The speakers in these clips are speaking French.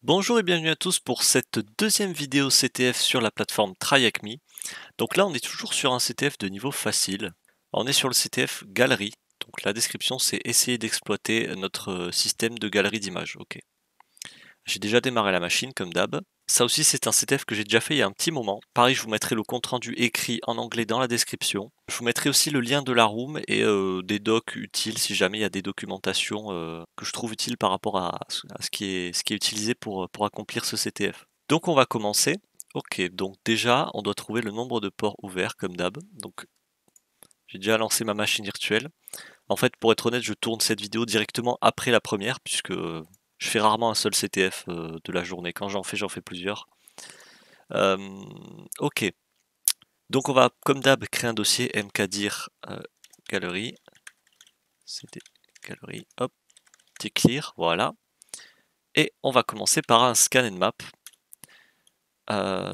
Bonjour et bienvenue à tous pour cette deuxième vidéo CTF sur la plateforme TryHackMe. Donc là on est toujours sur un CTF de niveau facile. On est sur le CTF galerie. Donc la description c'est essayer d'exploiter notre système de galerie d'images. Ok. J'ai déjà démarré la machine comme d'hab. Ça aussi c'est un CTF que j'ai déjà fait il y a un petit moment. Pareil je vous mettrai le compte rendu écrit en anglais dans la description. Je vous mettrai aussi le lien de la room et des docs utiles si jamais il y a des documentations que je trouve utiles par rapport à ce qui est utilisé pour accomplir ce CTF. Donc on va commencer. Ok, donc déjà on doit trouver le nombre de ports ouverts comme d'hab. Donc j'ai déjà lancé ma machine virtuelle. En fait pour être honnête je tourne cette vidéo directement après la première puisque je fais rarement un seul CTF de la journée. Quand j'en fais plusieurs. Euh, ok, donc on va comme d'hab créer un dossier mkdir galerie. C'était galerie, hop, petit clear, voilà. Et on va commencer par un scan and map.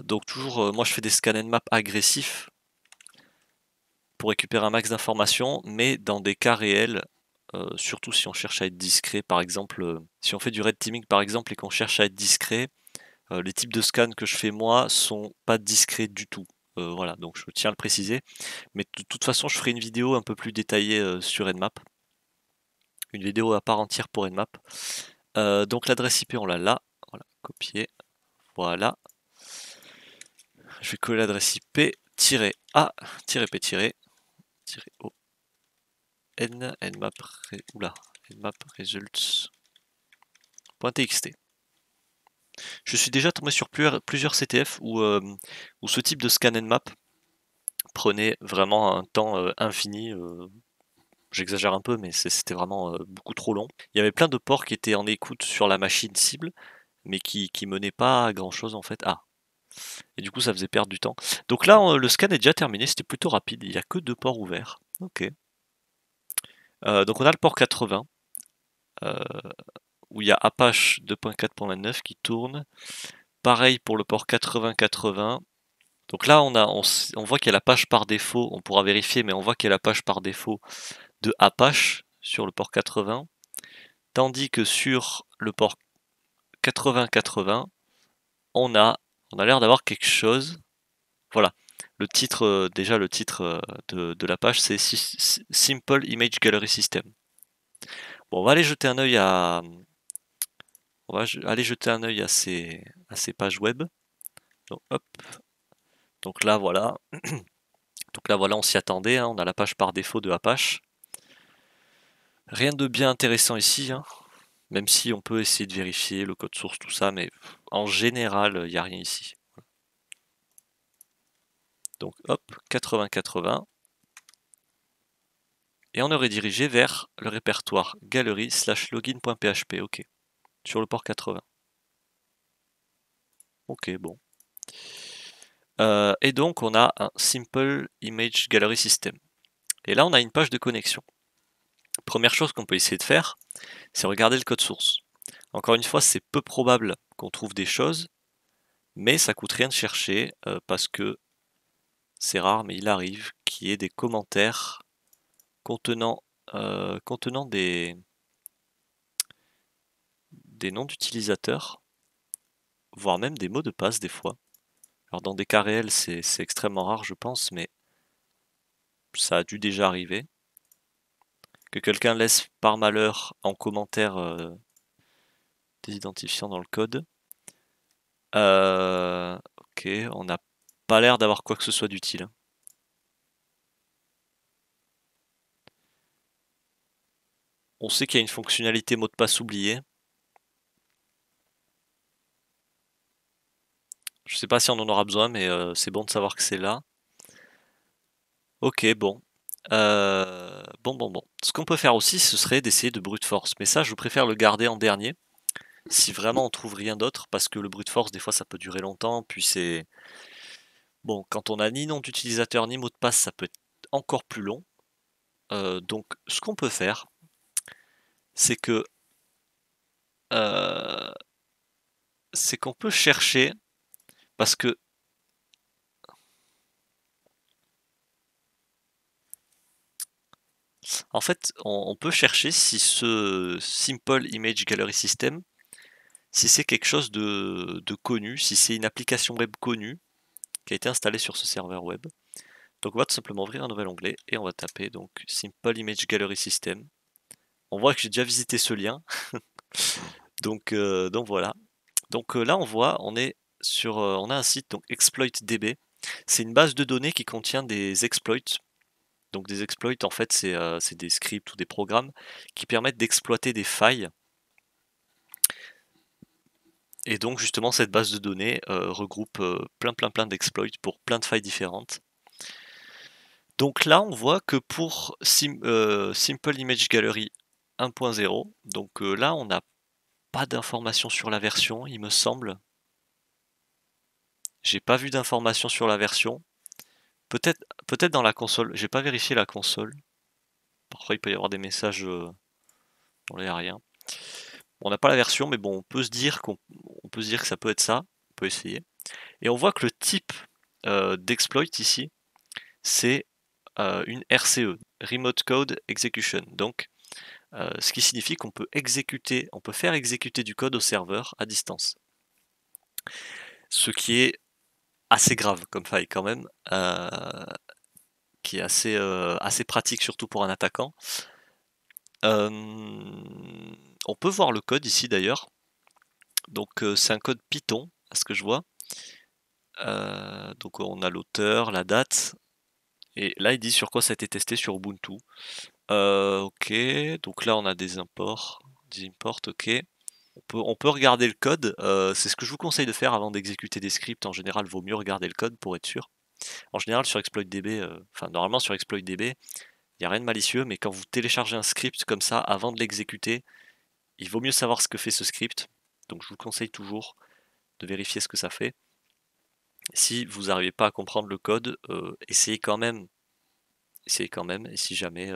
Donc toujours, moi je fais des scan and map agressifs pour récupérer un max d'informations, mais dans des cas réels, surtout si on cherche à être discret, par exemple, si on fait du red teaming par exemple et qu'on cherche à être discret, les types de scans que je fais moi sont pas discrets du tout. Voilà, donc je tiens à le préciser. Mais de toute façon, je ferai une vidéo un peu plus détaillée sur Nmap. Une vidéo à part entière pour Nmap. Donc l'adresse IP, on l'a là. Voilà, copier. Voilà. Je vais coller l'adresse IP-A-P-O Nmap results.txt. Je suis déjà tombé sur plusieurs CTF où ce type de scan Nmap prenait vraiment un temps infini. J'exagère un peu, mais c'était vraiment beaucoup trop long. Il y avait plein de ports qui étaient en écoute sur la machine cible, mais qui menaient pas à grand chose en fait. Ah, et du coup ça faisait perdre du temps. Donc là, le scan est déjà terminé, c'était plutôt rapide, il n'y a que deux ports ouverts. Ok. Donc on a le port 80, euh, où il y a Apache 2.4.29 qui tourne. Pareil pour le port 8080. Donc là, on voit qu'il y a la page par défaut, on pourra vérifier, mais on voit qu'il y a la page par défaut de Apache sur le port 80. Tandis que sur le port 8080, on a l'air d'avoir quelque chose. Voilà. Le titre, déjà le titre de la page, c'est Simple Image Gallery System. Bon, on va aller jeter un œil aller jeter un œil à ces pages web. Donc, hop. Donc là, voilà. Donc là, voilà, on s'y attendait, hein. On a la page par défaut de Apache. Rien de bien intéressant ici, hein. Même si on peut essayer de vérifier le code source, tout ça, mais en général, il n'y a rien ici. Donc hop, 80-80. Et on est redirigé vers le répertoire gallery/login.php, ok, sur le port 80. Ok, bon. Et donc on a un Simple Image Gallery System. Et là on a une page de connexion. Première chose qu'on peut essayer de faire, c'est regarder le code source. Encore une fois, c'est peu probable qu'on trouve des choses, mais ça coûte rien de chercher parce que c'est rare, mais il arrive qu'il y ait des commentaires contenant des noms d'utilisateurs, voire même des mots de passe des fois. Alors dans des cas réels, c'est extrêmement rare, je pense, mais ça a dû déjà arriver. Que quelqu'un laisse par malheur en commentaire des identifiants dans le code. Ok, on n'a pas l'air d'avoir quoi que ce soit d'utile. On sait qu'il y a une fonctionnalité mot de passe oublié. Je sais pas si on en aura besoin, mais c'est bon de savoir que c'est là. Ok, bon. Bon. Ce qu'on peut faire aussi, ce serait d'essayer de brute force. Mais ça, je préfère le garder en dernier. Si vraiment on trouve rien d'autre, parce que le brute force, des fois, ça peut durer longtemps. Puis c'est... Bon, quand on a ni nom d'utilisateur, ni mot de passe, ça peut être encore plus long. Donc, ce qu'on peut faire, c'est que... euh, c'est qu'on peut chercher, parce que... En fait, on peut chercher si ce Simple Image Gallery System si c'est quelque chose de connu, si c'est une application web connue qui a été installée sur ce serveur web. Donc on va tout simplement ouvrir un nouvel onglet et on va taper donc Simple Image Gallery System. On voit que j'ai déjà visité ce lien. donc voilà. Donc là on voit, on est sur, on a un site donc ExploitDB. C'est une base de données qui contient des exploits. Donc des exploits en fait c'est des scripts ou des programmes qui permettent d'exploiter des failles. Et donc justement cette base de données regroupe plein d'exploits pour plein de failles différentes. Donc là on voit que pour Simple Image Gallery 1.0, donc là on n'a pas d'informations sur la version il me semble. J'ai pas vu d'informations sur la version. Peut-être dans la console, j'ai pas vérifié la console. Parfois il peut y avoir des messages dans les rien. On n'a pas la version, mais bon, on peut se dire que ça peut être ça. On peut essayer. Et on voit que le type d'exploit ici, c'est une RCE, Remote Code Execution. Donc, ce qui signifie qu'on peut faire exécuter du code au serveur à distance. Ce qui est assez grave comme faille quand même, qui est assez pratique surtout pour un attaquant. On peut voir le code ici d'ailleurs. Donc c'est un code Python, à ce que je vois. Donc on a l'auteur, la date, et là il dit sur quoi ça a été testé sur Ubuntu. Ok, donc là on a des imports, ok. On peut regarder le code, c'est ce que je vous conseille de faire avant d'exécuter des scripts. En général, il vaut mieux regarder le code pour être sûr. En général, sur ExploitDB, normalement sur ExploitDB, il n'y a rien de malicieux, mais quand vous téléchargez un script comme ça, avant de l'exécuter, il vaut mieux savoir ce que fait ce script. Donc je vous conseille toujours de vérifier ce que ça fait. Si vous n'arrivez pas à comprendre le code, essayez quand même. Et si jamais,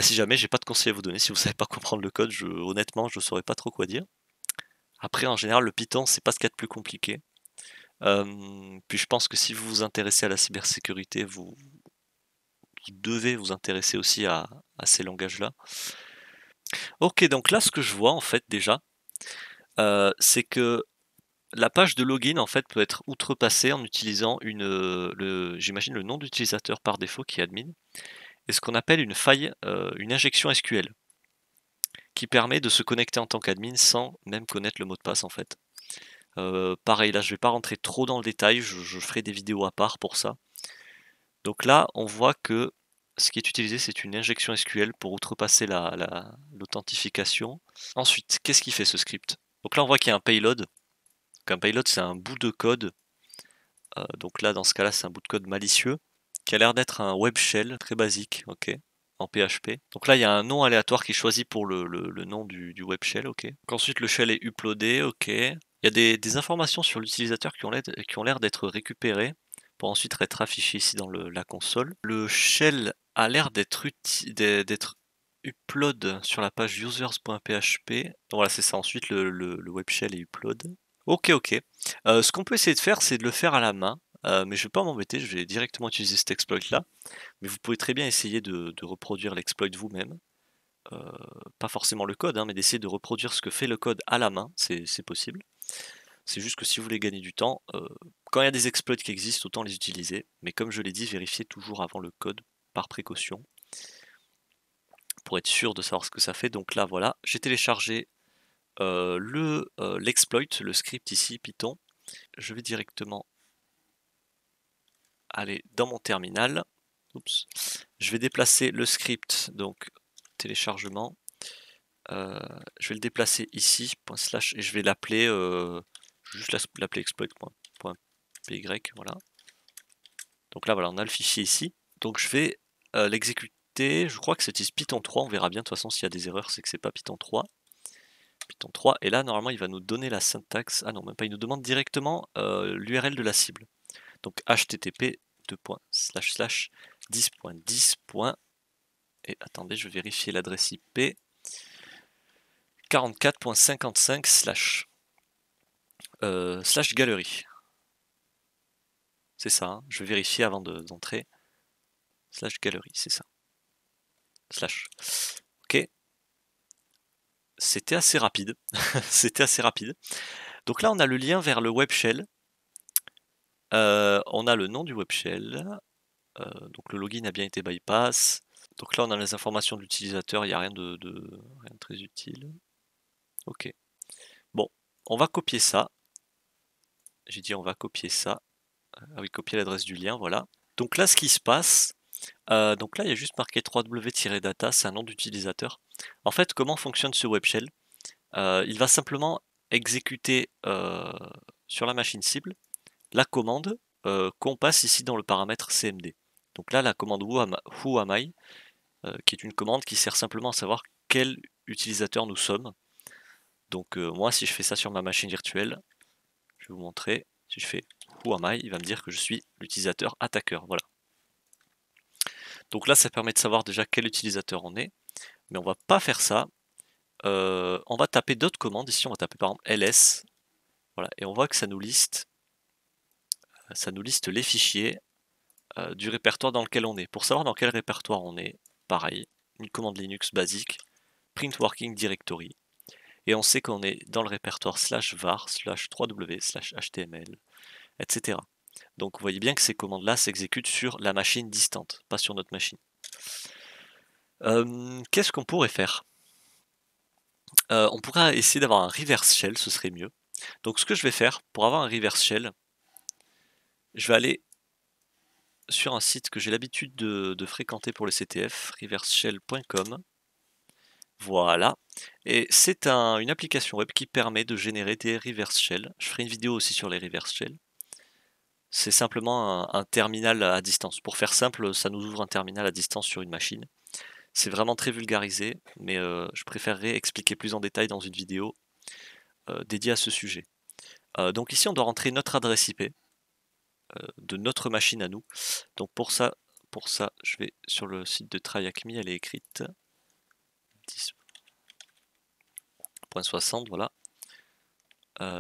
si jamais j'ai pas de conseil à vous donner, si vous savez pas comprendre le code, honnêtement, je saurais pas trop quoi dire. Après, en général, le Python, c'est pas ce qu'il y a de plus compliqué. Puis je pense que si vous vous intéressez à la cybersécurité, vous devez vous intéresser aussi à ces langages-là. Ok, donc là, ce que je vois en fait déjà, c'est que la page de login en fait peut être outrepassée en utilisant j'imagine le nom d'utilisateur par défaut qui est admin, et ce qu'on appelle une faille, une injection SQL, qui permet de se connecter en tant qu'admin sans même connaître le mot de passe en fait. Pareil, là je vais pas rentrer trop dans le détail, je ferai des vidéos à part pour ça. Donc là, on voit que ce qui est utilisé, c'est une injection SQL pour outrepasser l'authentification. Ensuite, qu'est-ce qui fait ce script? Donc là, on voit qu'il y a un payload. Donc un payload, c'est un bout de code. Donc là, dans ce cas-là, c'est un bout de code malicieux qui a l'air d'être un web shell très basique, ok, en PHP. Donc là, il y a un nom aléatoire qui est choisi pour le nom du web shell, ok. Donc ensuite, le shell est uploadé, ok. Il y a des informations sur l'utilisateur qui ont l'air d'être récupérées pour ensuite être affichées ici dans la console. Le shell a l'air d'être upload sur la page users.php. Donc voilà, c'est ça. Ensuite, le web shell est upload. Ok, ok. Ce qu'on peut essayer de faire, c'est de le faire à la main. Mais je vais pas m'embêter, je vais directement utiliser cet exploit-là. Mais vous pouvez très bien essayer de reproduire l'exploit vous-même. Pas forcément le code, hein, mais d'essayer de reproduire ce que fait le code à la main, c'est possible. C'est juste que si vous voulez gagner du temps, quand il y a des exploits qui existent, autant les utiliser. Mais comme je l'ai dit, vérifiez toujours avant le code, par précaution, pour être sûr de savoir ce que ça fait. Donc là, voilà, j'ai téléchargé l'exploit, le script ici, Python. Je vais directement aller dans mon terminal. Oups. Je vais déplacer le script, donc téléchargement. Je vais le déplacer ici, /, et je vais l'appeler, juste l'appeler exploit.py, voilà. Donc là, voilà, on a le fichier ici. Donc je vais l'exécuter, je crois que c'est Python 3, on verra bien, de toute façon, s'il y a des erreurs, c'est que c'est pas Python 3. Python 3, et là, normalement, il va nous donner la syntaxe, ah non, même pas, il nous demande directement l'URL de la cible. Donc http 10.10. Et attendez, je vais vérifier l'adresse IP. 44.55 / galerie. C'est ça, hein, je vais vérifier avant d'entrer. / galerie, c'est ça. /. Ok. c'était assez rapide. C'était assez rapide. Donc là, on a le lien vers le web shell. On a le nom du web shell. Donc le login a bien été bypass. Donc là, on a les informations de l'utilisateur. Il n'y a rien de très utile. Ok. Bon, on va copier ça. J'ai dit on va copier ça. Ah oui, copier l'adresse du lien, voilà. Donc là, ce qui se passe, donc là, il y a juste marqué www-data, c'est un nom d'utilisateur. En fait, comment fonctionne ce web shell? Il va simplement exécuter sur la machine cible la commande qu'on passe ici dans le paramètre CMD. Donc là, la commande who am I, qui est une commande qui sert simplement à savoir quel utilisateur nous sommes. Donc moi, si je fais ça sur ma machine virtuelle, je vais vous montrer. Si je fais who am I, il va me dire que je suis l'utilisateur attaqueur. Voilà. Donc là, ça permet de savoir déjà quel utilisateur on est. Mais on va pas faire ça. On va taper d'autres commandes. Ici, on va taper par exemple ls. Voilà. Et on voit que ça nous liste les fichiers du répertoire dans lequel on est. Pour savoir dans quel répertoire on est, pareil, une commande Linux basique, print working directory. Et on sait qu'on est dans le répertoire /var, /3w, /html, etc. Donc vous voyez bien que ces commandes-là s'exécutent sur la machine distante, pas sur notre machine. Qu'est-ce qu'on pourrait faire? On pourrait essayer d'avoir un reverse shell, ce serait mieux. Donc ce que je vais faire, pour avoir un reverse shell, je vais aller sur un site que j'ai l'habitude de fréquenter pour les CTF, reverseshell.com. Voilà. Et c'est une application web qui permet de générer des reverse shell. Je ferai une vidéo aussi sur les reverse shell. C'est simplement un terminal à distance. Pour faire simple, ça nous ouvre un terminal à distance sur une machine. C'est vraiment très vulgarisé, mais je préférerais expliquer plus en détail dans une vidéo dédiée à ce sujet. Donc ici, on doit rentrer notre adresse IP de notre machine à nous. Donc pour ça, je vais sur le site de TryAcme, elle est écrite 10.60, voilà.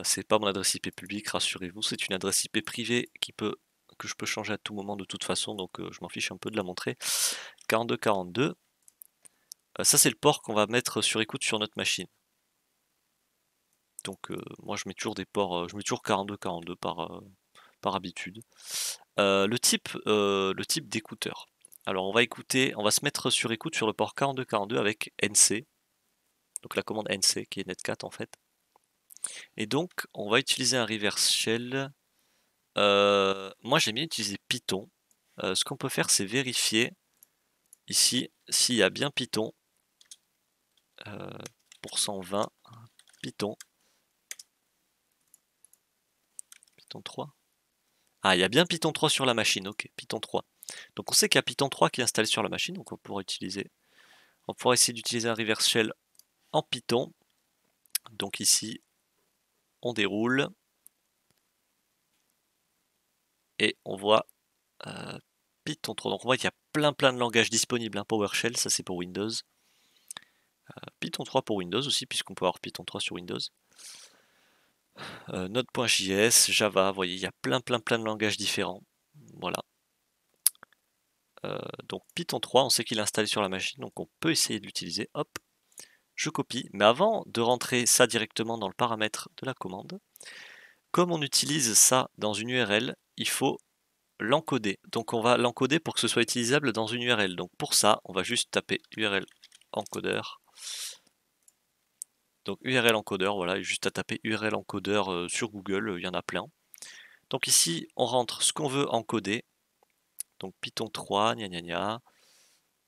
C'est pas mon adresse IP publique, rassurez-vous, c'est une adresse IP privée que je peux changer à tout moment de toute façon, donc je m'en fiche un peu de la montrer. 4242. Ça c'est le port qu'on va mettre sur écoute sur notre machine. Donc moi je mets toujours des ports, je mets toujours 4242 par habitude. Le type d'écouteur. Alors on va se mettre sur écoute sur le port 4242 avec NC. Donc la commande NC qui est netcat en fait. Et donc on va utiliser un reverse shell. Moi j'aime bien utiliser Python. Ce qu'on peut faire c'est vérifier ici s'il y a bien Python. %20 Python. Python 3. Ah, il y a bien Python 3 sur la machine, ok, Python 3. Donc on sait qu'il y a Python 3 qui est installé sur la machine, donc on pourra essayer d'utiliser un reverse shell en Python. Donc ici, on déroule et on voit Python 3. Donc on voit qu'il y a plein de langages disponibles. PowerShell, ça c'est pour Windows. Python 3 pour Windows aussi, puisqu'on peut avoir Python 3 sur Windows. Node.js, Java, vous voyez, il y a plein de langages différents. Voilà. Donc Python 3, on sait qu'il est installé sur la machine, donc on peut essayer de l'utiliser. Hop, je copie. Mais avant de rentrer ça directement dans le paramètre de la commande, comme on utilise ça dans une URL, il faut l'encoder. Donc on va l'encoder pour que ce soit utilisable dans une URL. Donc pour ça, on va juste taper URL encodeur. Donc URL encodeur, voilà, juste à taper URL encodeur sur Google, il y en a plein. Donc ici, on rentre ce qu'on veut encoder. Donc Python 3, gna gna gna.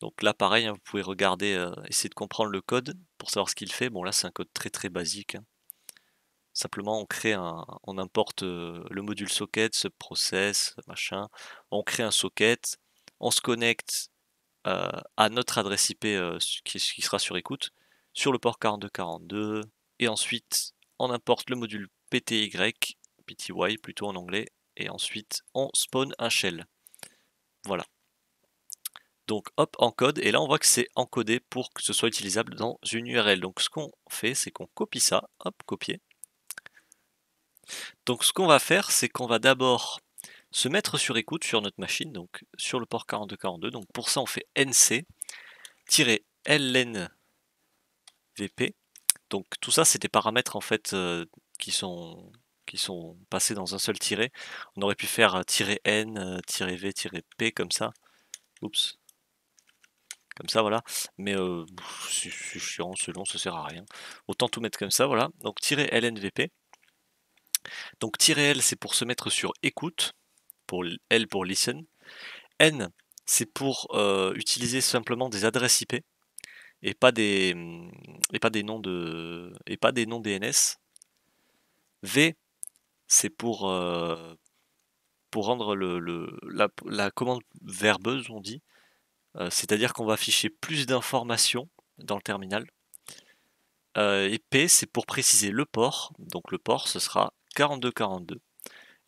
Donc là, pareil, hein, vous pouvez regarder, essayer de comprendre le code pour savoir ce qu'il fait. Bon, là, c'est un code très basique. Hein. Simplement, on importe le module socket, subprocess, machin. On crée un socket, on se connecte à notre adresse IP qui sera sur écoute, sur le port 4242, et ensuite, on importe le module PTY plutôt en anglais, et ensuite, on spawn un shell. Voilà. Donc hop, encode, et là on voit que c'est encodé pour que ce soit utilisable dans une URL. Donc ce qu'on fait, c'est qu'on copie ça, hop, copier. Donc ce qu'on va faire, c'est qu'on va d'abord se mettre sur écoute sur notre machine, donc sur le port 4242. Donc pour ça, on fait nc-lnvp Donc tout ça, c'est des paramètres en fait qui sont passés dans un seul tiret. On aurait pu faire -n, -v, -p comme ça. Oups. Comme ça, voilà. Mais c'est chiant, c'est long, ça sert à rien. Autant tout mettre comme ça, voilà. Donc -lnvp. Donc -l, c'est pour se mettre sur écoute. Pour L pour listen. N, c'est pour utiliser simplement des adresses IP et pas des noms DNS. V, c'est pour rendre la commande verbeuse, on dit. C'est-à-dire qu'on va afficher plus d'informations dans le terminal. Et P, c'est pour préciser le port. Donc le port, ce sera 4242.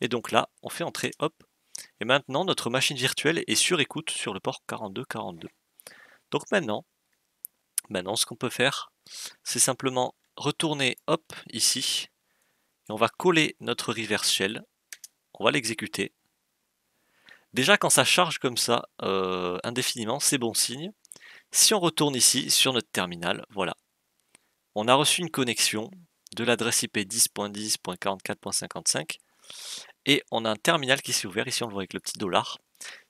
Et donc là, on fait entrer, hop. Et maintenant, notre machine virtuelle est sur écoute sur le port 4242. Donc maintenant, ce qu'on peut faire, c'est simplement retourner, hop, ici. Et on va coller notre reverse shell. On va l'exécuter. Déjà, quand ça charge comme ça, indéfiniment, c'est bon signe. Si on retourne ici, sur notre terminal, voilà. On a reçu une connexion de l'adresse IP 10.10.44.55 et on a un terminal qui s'est ouvert, ici on le voit avec le petit $.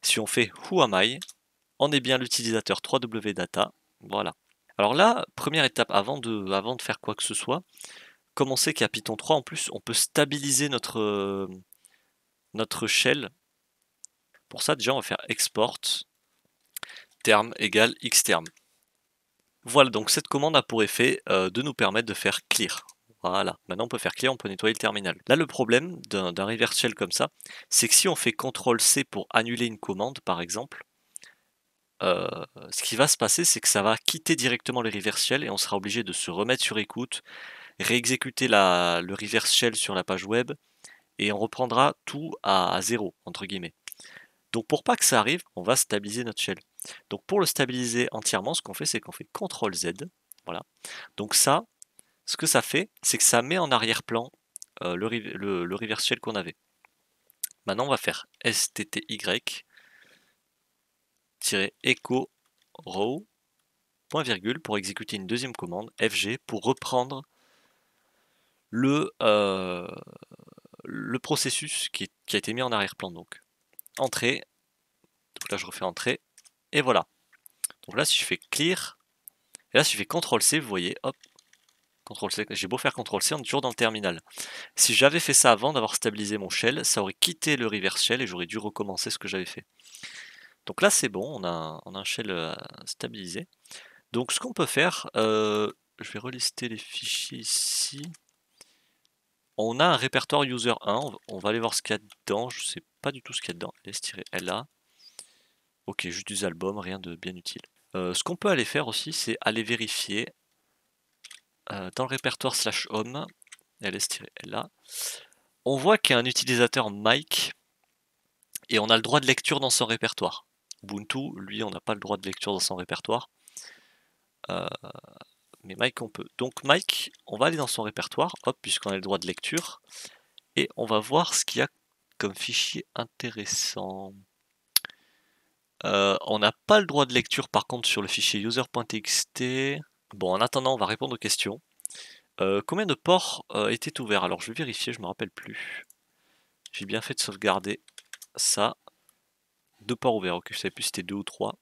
Si on fait Who am I, on est bien l'utilisateur www.data, voilà. Alors là, première étape, avant de faire quoi que ce soit, comme on sait qu'il y a Python 3 en plus, on peut stabiliser notre shell. Pour ça, déjà, on va faire export terme égale xterm. Voilà, donc cette commande a pour effet de nous permettre de faire clear. Voilà, maintenant on peut faire clear, on peut nettoyer le terminal. Là, le problème d'un reverse shell comme ça, c'est que si on fait CTRL-C pour annuler une commande, par exemple, ce qui va se passer, c'est que ça va quitter directement le reverse shell et on sera obligé de se remettre sur écoute, réexécuter le reverse shell sur la page web et on reprendra tout à zéro, entre guillemets. Donc pour pas que ça arrive, on va stabiliser notre shell. Donc pour le stabiliser entièrement, ce qu'on fait, c'est qu'on fait CTRL-Z. Voilà. Donc ça, ce que ça fait, c'est que ça met en arrière-plan le reverse shell qu'on avait. Maintenant, on va faire stty-echo row, point virgule, pour exécuter une deuxième commande, fg, pour reprendre le processus qui a été mis en arrière-plan. Donc, entrée. Donc là, je refais entrée. Et voilà. Donc là, si je fais clear, et là, si je fais CTRL-C, vous voyez, hop, CTRL-C, j'ai beau faire CTRL-C, on est toujours dans le terminal. Si j'avais fait ça avant d'avoir stabilisé mon shell, ça aurait quitté le reverse shell et j'aurais dû recommencer ce que j'avais fait. Donc là, c'est bon, on a un shell stabilisé. Donc ce qu'on peut faire, je vais relister les fichiers ici. On a un répertoire user 1, on va aller voir ce qu'il y a dedans, je sais pas du tout ce qu'il y a dedans, ls-la. Ok, juste des albums, rien de bien utile. Ce qu'on peut aller faire aussi, c'est aller vérifier dans le répertoire /home, ls-la. On voit qu'il y a un utilisateur Mike et on a le droit de lecture dans son répertoire. Ubuntu, lui, on n'a pas le droit de lecture dans son répertoire. Mais Mike, on peut. Donc Mike, on va aller dans son répertoire, hop, puisqu'on a le droit de lecture, et on va voir ce qu'il y a comme fichier intéressant. On n'a pas le droit de lecture par contre sur le fichier user.txt. Bon, en attendant, on va répondre aux questions. Combien de ports étaient ouverts? Alors je vais vérifier, je ne me rappelle plus. J'ai bien fait de sauvegarder ça. 2 ports ouverts, ok, je savais plus si c'était 2 ou 3.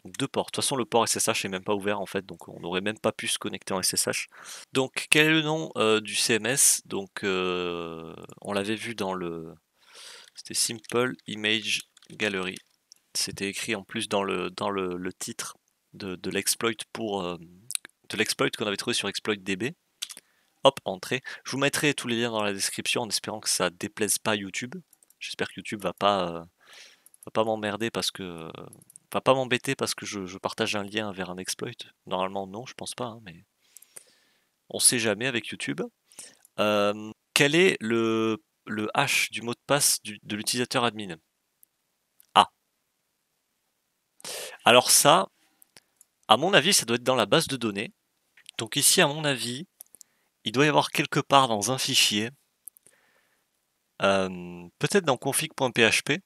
Donc 2 ports. De toute façon, le port SSH n'est même pas ouvert en fait, donc on n'aurait même pas pu se connecter en SSH. Donc quel est le nom du CMS? Donc on l'avait vu dans le... C'était Simple Image Gallery. C'était écrit en plus dans le titre de l'exploit de l'exploit qu'on avait trouvé sur ExploitDB. Hop, entrée. Je vous mettrai tous les liens dans la description en espérant que ça déplaise pas YouTube. J'espère que YouTube va pas m'emmerder parce que va pas m'embêter parce que je partage un lien vers un exploit. Normalement non, je pense pas, hein, mais on sait jamais avec YouTube. Quel est le hash du mot de passe de l'utilisateur admin? Ah. Alors ça, à mon avis, ça doit être dans la base de données. Donc ici, à mon avis, il doit y avoir quelque part dans un fichier, peut-être dans config.php,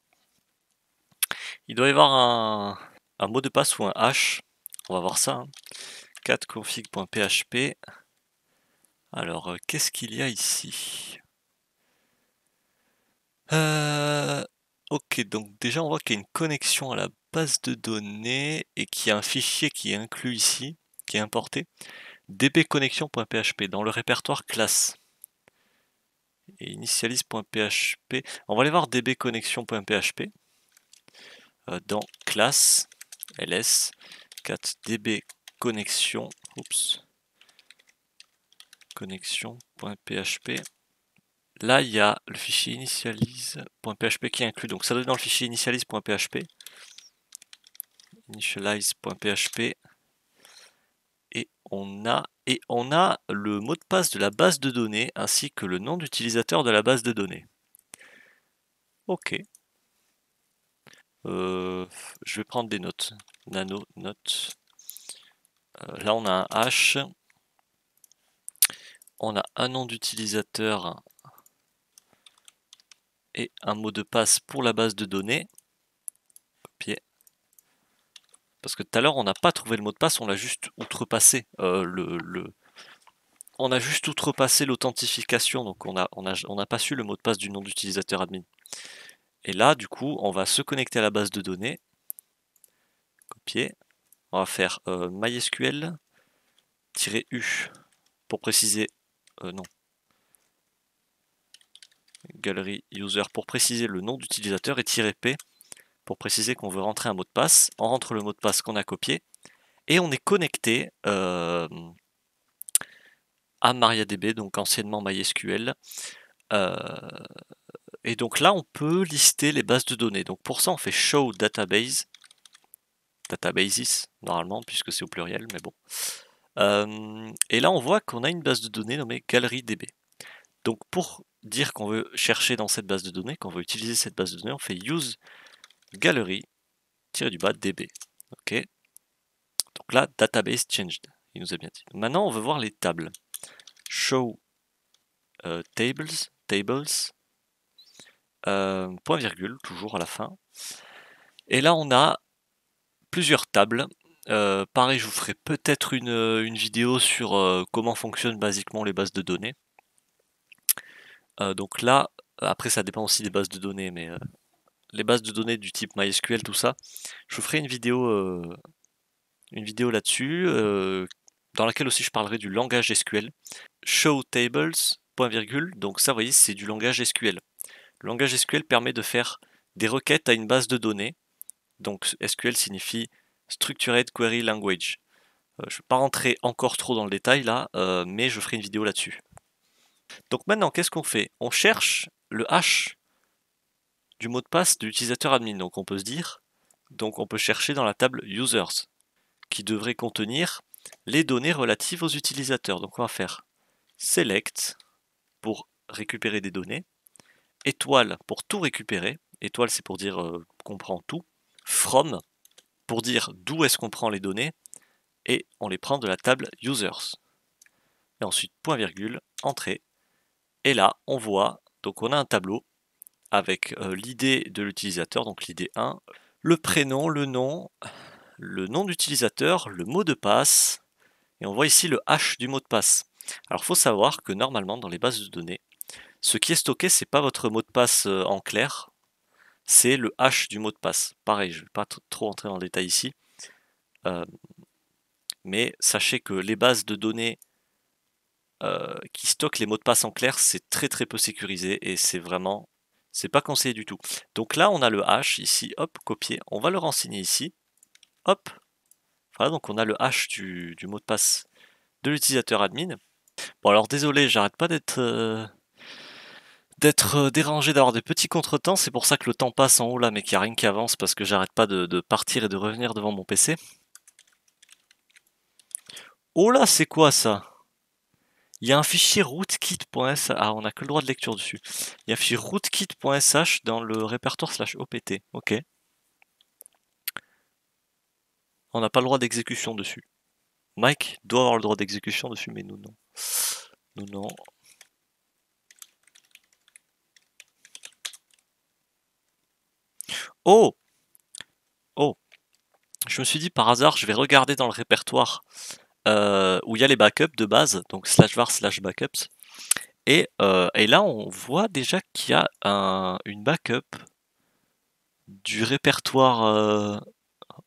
il doit y avoir un mot de passe ou un hash. On va voir ça. Hein. 4config.php. Alors, qu'est-ce qu'il y a ici? Ok, donc déjà on voit qu'il y a une connexion à la base de données et qu'il y a un fichier qui est inclus ici, qui est importé, dbconnexion.php dans le répertoire classe. Et initialize.php. On va aller voir dbconnexion.php dans classe ls 4 dbconnexion. Oups. Connexion.php. Là, il y a le fichier initialize.php qui est inclus. Donc ça doit être dans le fichier initialize.php. Initialize.php. Et on a le mot de passe de la base de données ainsi que le nom d'utilisateur de la base de données. Ok. Je vais prendre des notes. Nano notes. Là, on a un hash. On a un nom d'utilisateur et un mot de passe pour la base de données. Copier. Parce que tout à l'heure, on n'a pas trouvé le mot de passe, on l'a juste outrepassé. On a juste outrepassé l'authentification, donc on n'a pas su le mot de passe du nom d'utilisateur admin. Et là, du coup, on va se connecter à la base de données. Copier. On va faire MySQL-U pour préciser. Non. Galerie user pour préciser le nom d'utilisateur et -p pour préciser qu'on veut rentrer un mot de passe. On rentre le mot de passe qu'on a copié et on est connecté à MariaDB, donc anciennement MySQL. Et donc là, on peut lister les bases de données. Donc pour ça, on fait show database, databases normalement, puisque c'est au pluriel, mais bon. Et là, on voit qu'on a une base de données nommée GalleryDB. Donc pour dire qu'on veut chercher dans cette base de données, qu'on veut utiliser cette base de données, on fait use gallery-db. Ok. Donc là, database changed. Il nous a bien dit. Maintenant, on veut voir les tables. Show tables, point virgule, toujours à la fin. Et là, on a plusieurs tables. Pareil, je vous ferai peut-être une vidéo sur comment fonctionnent basiquement les bases de données. Donc là, après ça dépend aussi des bases de données, mais les bases de données du type MySQL, tout ça, je vous ferai une vidéo là-dessus, dans laquelle aussi je parlerai du langage SQL. Show tables, point virgule, donc ça, vous voyez, c'est du langage SQL. Le langage SQL permet de faire des requêtes à une base de données. Donc SQL signifie Structured Query Language. Je ne vais pas rentrer encore trop dans le détail là, mais je ferai une vidéo là-dessus. Donc maintenant, qu'est-ce qu'on fait? On cherche le hash du mot de passe de l'utilisateur admin. Donc on peut se dire, donc on peut chercher dans la table users, qui devrait contenir les données relatives aux utilisateurs. Donc on va faire select pour récupérer des données, étoile pour tout récupérer, étoile c'est pour dire qu'on prend tout, from pour dire d'où est-ce qu'on prend les données, et on les prend de la table users. Et ensuite point virgule, entrée. Et là on voit, donc on a un tableau avec l'id de l'utilisateur, donc l'id 1, le prénom, le nom d'utilisateur, le mot de passe, et on voit ici le hash du mot de passe. Alors il faut savoir que normalement dans les bases de données, ce qui est stocké, c'est pas votre mot de passe en clair, c'est le hash du mot de passe. Pareil, je ne vais pas trop entrer dans le détail ici, mais sachez que les bases de données qui stockent les mots de passe en clair, c'est très très peu sécurisé et c'est pas conseillé du tout. Donc là, on a le hash ici, hop, copier, on va le renseigner ici, hop, voilà, donc on a le hash du mot de passe de l'utilisateur admin. Bon alors désolé, j'arrête pas d'être dérangé, d'avoir des petits contretemps, c'est pour ça que le temps passe en haut là, mais qu'il n'y a rien qui avance parce que j'arrête pas de partir et de revenir devant mon PC. Oh là, c'est quoi ça? Il y a un fichier rootkit.sh. Ah, on n'a que le droit de lecture dessus. Il y a un fichier rootkit.sh dans le répertoire /opt. Ok. On n'a pas le droit d'exécution dessus. Mike doit avoir le droit d'exécution dessus, mais nous non. Nous non. Oh! Oh! Je me suis dit par hasard, je vais regarder dans le répertoire où il y a les backups de base, donc /var/backups. Et là, on voit déjà qu'il y a une backup du répertoire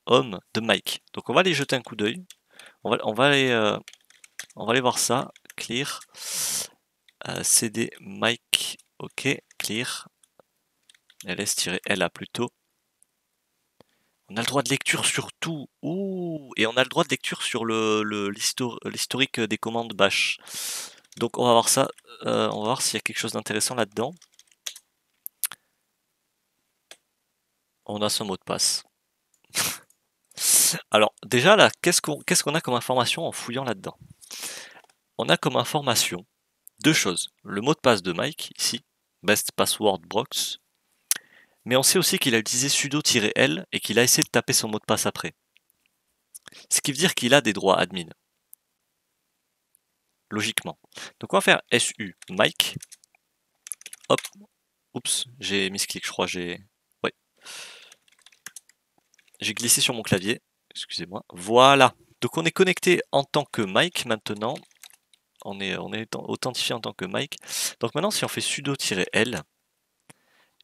home de Mike. Donc on va aller jeter un coup d'œil. On va aller voir ça. Clear. CD Mike. Ok. Clear. ls-la plutôt. On a le droit de lecture sur tout. Ouh, et on a le droit de lecture sur l'historique des commandes bash. Donc on va voir ça. On va voir s'il y a quelque chose d'intéressant là-dedans. On a son mot de passe. Alors déjà là, qu'est-ce qu'on a comme information en fouillant là-dedans? On a comme information deux choses. Le mot de passe de Mike, ici, best password box. Mais on sait aussi qu'il a utilisé sudo-l et qu'il a essayé de taper son mot de passe après. Ce qui veut dire qu'il a des droits admin. Logiquement. Donc on va faire su Mike. Hop. Oups, j'ai mis ce clic, je crois. Ouais. J'ai glissé sur mon clavier. Excusez-moi. Voilà. Donc on est connecté en tant que Mike maintenant. On est authentifié en tant que Mike. Donc maintenant, si on fait sudo-l,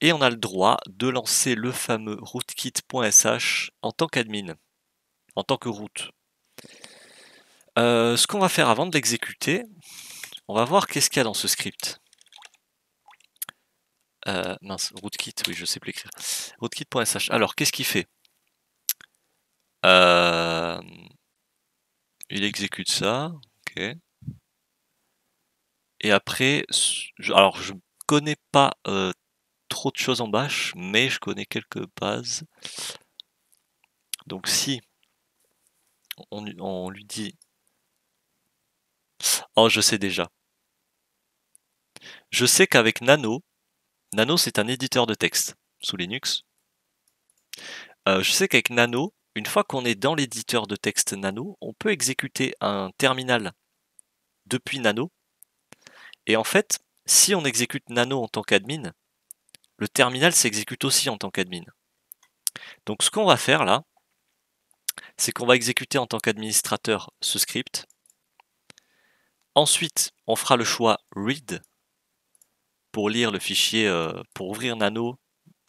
et on a le droit de lancer le fameux rootkit.sh en tant qu'admin, en tant que root. Ce qu'on va faire avant de l'exécuter, on va voir qu'est-ce qu'il y a dans ce script. Mince, rootkit, oui, je sais plus écrire. Rootkit.sh. Alors, qu'est-ce qu'il fait? Il exécute ça, ok. Et après, alors je connais pas trop de choses en bash, mais je connais quelques bases. Donc si on lui dit... Oh, je sais déjà. Je sais qu'avec Nano c'est un éditeur de texte sous Linux. Je sais qu'avec Nano, une fois qu'on est dans l'éditeur de texte Nano, on peut exécuter un terminal depuis Nano. Et en fait, si on exécute Nano en tant qu'admin, le terminal s'exécute aussi en tant qu'admin. Donc ce qu'on va faire là, c'est qu'on va exécuter en tant qu'administrateur ce script. Ensuite, on fera le choix read pour lire le fichier, pour ouvrir Nano,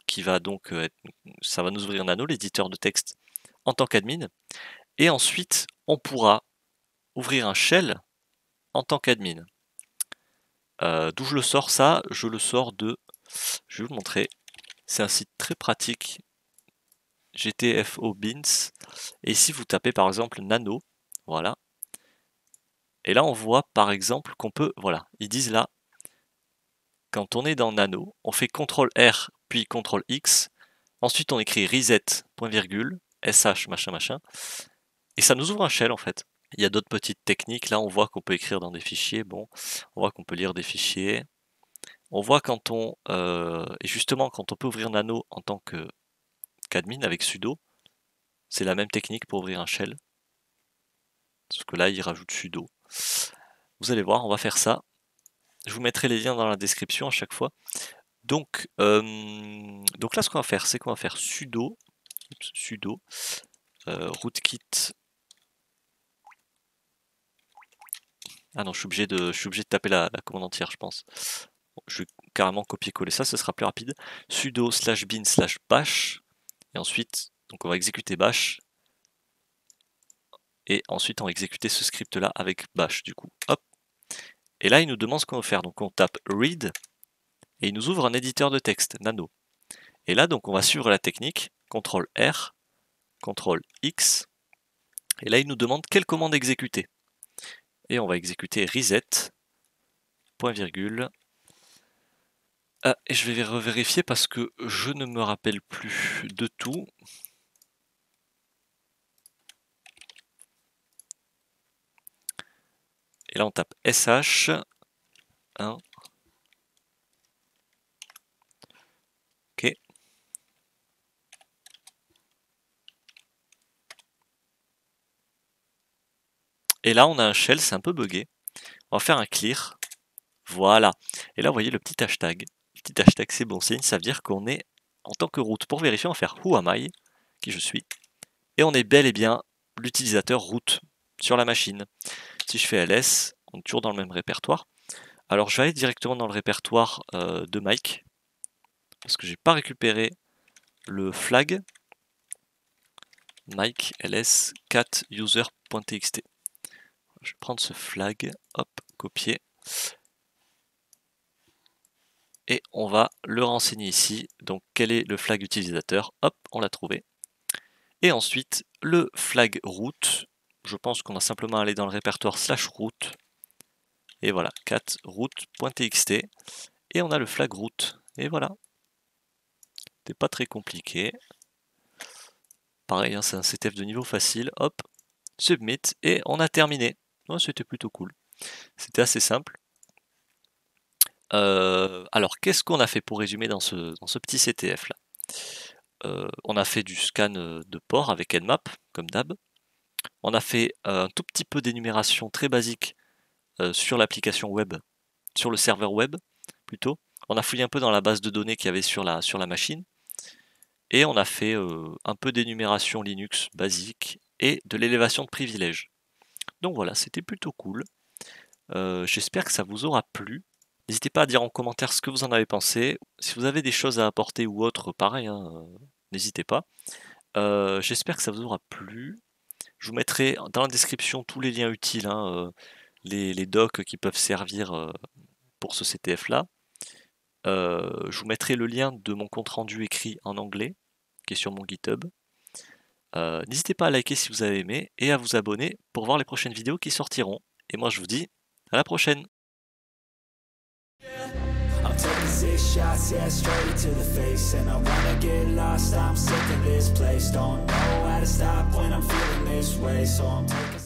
qui va donc ça va nous ouvrir Nano, l'éditeur de texte, en tant qu'admin. Et ensuite, on pourra ouvrir un shell en tant qu'admin. D'où je le sors ça? Je le sors de... Je vais vous montrer. C'est un site très pratique. GTFO Beans. Et ici, vous tapez par exemple Nano. Voilà. Et là, on voit par exemple qu'on peut... Voilà, ils disent là, quand on est dans Nano, on fait CTRL-R puis CTRL-X. Ensuite, on écrit reset, point virgule, sh, machin, machin. Et ça nous ouvre un shell en fait. Il y a d'autres petites techniques. Là, on voit qu'on peut écrire dans des fichiers. Bon, on voit qu'on peut lire des fichiers. On voit quand on... et justement, quand on peut ouvrir Nano en tant qu'admin avec sudo, c'est la même technique pour ouvrir un shell. Sauf que là, il rajoute sudo. Vous allez voir, on va faire ça. Je vous mettrai les liens dans la description à chaque fois. Donc là, ce qu'on va faire, c'est qu'on va faire sudo rootkit. Ah non, je suis obligé de taper la commande entière, je pense. Bon, je vais carrément copier-coller ça, ce sera plus rapide. Sudo /bin/bash. Et ensuite, donc on va exécuter bash. Et ensuite, on va exécuter ce script-là avec bash, du coup. Hop. Et là, il nous demande ce qu'on va faire. Donc on tape read. Et il nous ouvre un éditeur de texte, Nano. Et là, donc, on va suivre la technique, CTRL-R, CTRL-X. Et là, il nous demande quelle commande exécuter. Et on va exécuter reset, point virgule. Et je vais revérifier parce que je ne me rappelle plus de tout. Et là, on tape sh. 1. Ok. Et là, on a un shell, c'est un peu buggé. On va faire un clear. Voilà. Et là, vous voyez le petit hashtag. Le petit hashtag, c'est bon signe. Ça veut dire qu'on est en tant que root. Pour vérifier, on va faire who am I, qui je suis. Et on est bel et bien l'utilisateur root. sur la machine. Si je fais ls, on est toujours dans le même répertoire. Alors je vais aller directement dans le répertoire de Mike, parce que j'ai pas récupéré le flag Mike ls cat user.txt. Je vais prendre ce flag, hop, copier. Et on va le renseigner ici. Donc quel est le flag utilisateur? Hop, on l'a trouvé. Et ensuite le flag root. Je pense qu'on va simplement aller dans le répertoire /root. Et voilà, cat root.txt. Et on a le flag root. Et voilà. C'est pas très compliqué. Pareil, hein, c'est un CTF de niveau facile. Hop, submit. Et on a terminé. Oh, c'était plutôt cool. C'était assez simple. Alors, qu'est-ce qu'on a fait pour résumer dans ce petit CTF là? On a fait du scan de port avec Nmap, comme d'hab. On a fait un tout petit peu d'énumération très basique sur l'application web, sur le serveur web plutôt. On a fouillé un peu dans la base de données qu'il y avait sur la machine. Et on a fait un peu d'énumération Linux basique et de l'élévation de privilèges. Donc voilà, c'était plutôt cool. J'espère que ça vous aura plu. N'hésitez pas à dire en commentaire ce que vous en avez pensé. Si vous avez des choses à apporter ou autre, pareil, hein, n'hésitez pas. J'espère que ça vous aura plu. Je vous mettrai dans la description tous les liens utiles, hein, les docs qui peuvent servir pour ce CTF là. Je vous mettrai le lien de mon compte rendu écrit en anglais, qui est sur mon GitHub. N'hésitez pas à liker si vous avez aimé et à vous abonner pour voir les prochaines vidéos qui sortiront. Et moi je vous dis à la prochaine. I'm taking 6 shots, yeah, straight to the face. And I wanna get lost, I'm sick of this place. Don't know how to stop when I'm feeling this way. So I'm taking